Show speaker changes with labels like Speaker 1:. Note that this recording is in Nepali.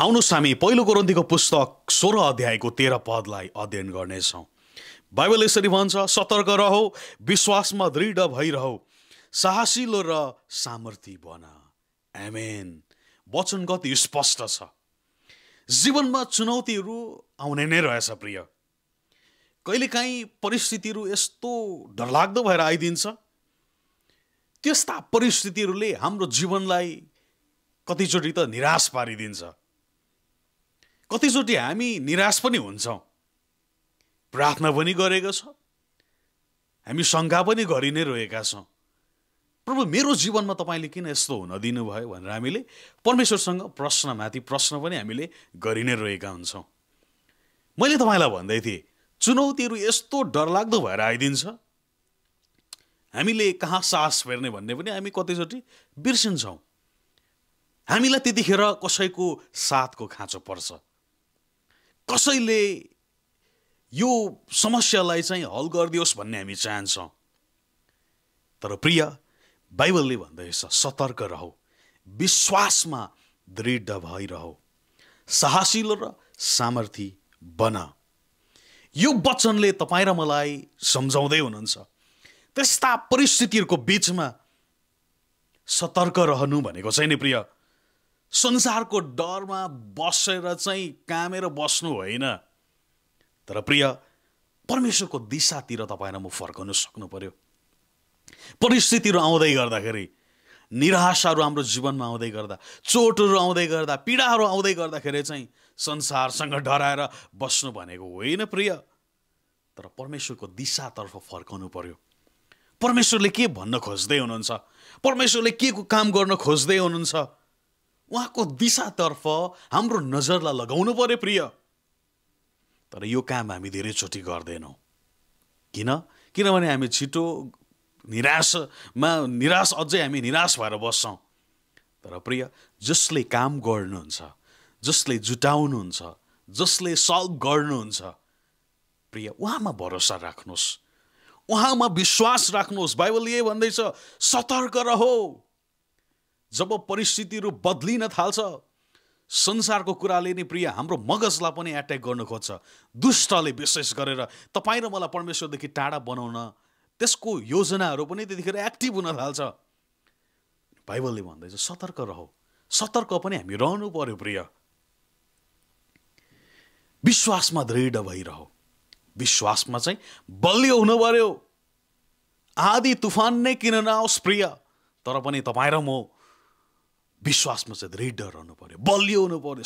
Speaker 1: आउनुहोस् हामी पहिलो कोरिन्थीको पुस्तक 16 अध्यायको 13 पदलाई अध्ययन गर्नेछौँ। बाइबल यसरी भन्छ, सतर्क रहो, विश्वासमा दृढ भइरहौ, साहसिलो र सामर्थी बन। आमेन। वचन कति स्पष्ट छ। जीवनमा चुनौतीहरू आउने नै रहेछ प्रिय। कहिलेकाहीँ परिस्थितिहरू यस्तो डरलाग्दो भएर आइदिन्छ, त्यस्ता परिस्थितिहरूले हाम्रो जीवनलाई कतिचोटि त निराश पारिदिन्छ। कतिचोटि हामी निराश पनि हुन्छौँ। प्रार्थना पनि गरेका छौँ, हामी शङ्का पनि गरि नै रहेका छौँ, प्रभु मेरो जीवनमा तपाईँले किन यस्तो हुन दिनुभयो भनेर हामीले परमेश्वरसँग प्रश्नमाथि प्रश्न पनि हामीले गरि नै रहेका हुन्छौँ। मैले तपाईँलाई भन्दै थिएँ, चुनौतीहरू यस्तो डरलाग्दो भएर आइदिन्छ, हामीले कहाँ साहस फेर्ने भन्ने पनि हामी कतिचोटि बिर्सिन्छौँ। हामीलाई त्यतिखेर कसैको साथको खाँचो पर्छ, कसैले यो समस्यालाई चाहिँ हल गरिदियोस् भन्ने हामी चाहन्छौँ। तर प्रिय, बाइबलले भन्दैछ, सतर्क रहो, विश्वासमा दृढ भइरहौ, साहसिलो र सामर्थी बन। यो वचनले तपाईँ र मलाई सम्झाउँदै हुनुहुन्छ, त्यस्ता परिस्थितिहरूको बीचमा सतर्क रहनु भनेको चाहिँ नि प्रिय, संसारको डरमा बसेर चाहिँ कामेर बस्नु होइन। तर प्रिय, परमेश्वरको दिशातिर तपाईँ र म फर्कनु सक्नु पर्यो। परिस्थितिहरू आउँदै गर्दाखेरि, निराशाहरू हाम्रो जीवनमा आउँदै गर्दा, चोटहरू आउँदै गर्दा, पीडाहरू आउँदै गर्दाखेरि चाहिँ संसारसँग डराएर बस्नु भनेको होइन प्रिय। तर परमेश्वरको दिशातर्फ फर्कनु पर्यो। परमेश्वरले के भन्न खोज्दै हुनुहुन्छ, परमेश्वरले के को काम गर्न खोज्दै हुनुहुन्छ, उहाँको दिशातर्फ हाम्रो नजरलाई लगाउनु पर्यो प्रिय। तर यो काम हामी धेरैचोटि गर्दैनौँ। किनभने हामी छिटो निराश अझै हामी निराश भएर बस्छौँ। तर प्रिय, जसले काम गर्नुहुन्छ, जसले जुटाउनुहुन्छ, जसले सल्भ गर्नुहुन्छ, प्रिय, उहाँमा भरोसा राख्नुहोस्, उहाँमा विश्वास राख्नुहोस्। बाइबल यही भन्दैछ, सतर्क रहो। जब परिस्थितिहरू बदलिन थाल्छ, संसारको कुराले नि प्रिय हाम्रो मगजलाई पनि एट्याक गर्न खोज्छ। दुष्टले विशेष गरेर तपाईँ र मलाई परमेश्वरदेखि टाढा बनाउन त्यसको योजनाहरू पनि त्यतिखेर एक्टिभ हुन थाल्छ। बाइबलले भन्दैछ, सतर्क रहो। सतर्क पनि हामी रहनु पर्यो प्रिय। विश्वासमा दृढ भइरहौ, विश्वासमा चाहिँ बलियो हुनु पर्यो। आधी तुफान नै किन नआओस् प्रिय, तर पनि तपाईँ र म विश्वासमा चाहिँ दृढ रहनु पर्यो, बलियो हुनु पर्यो,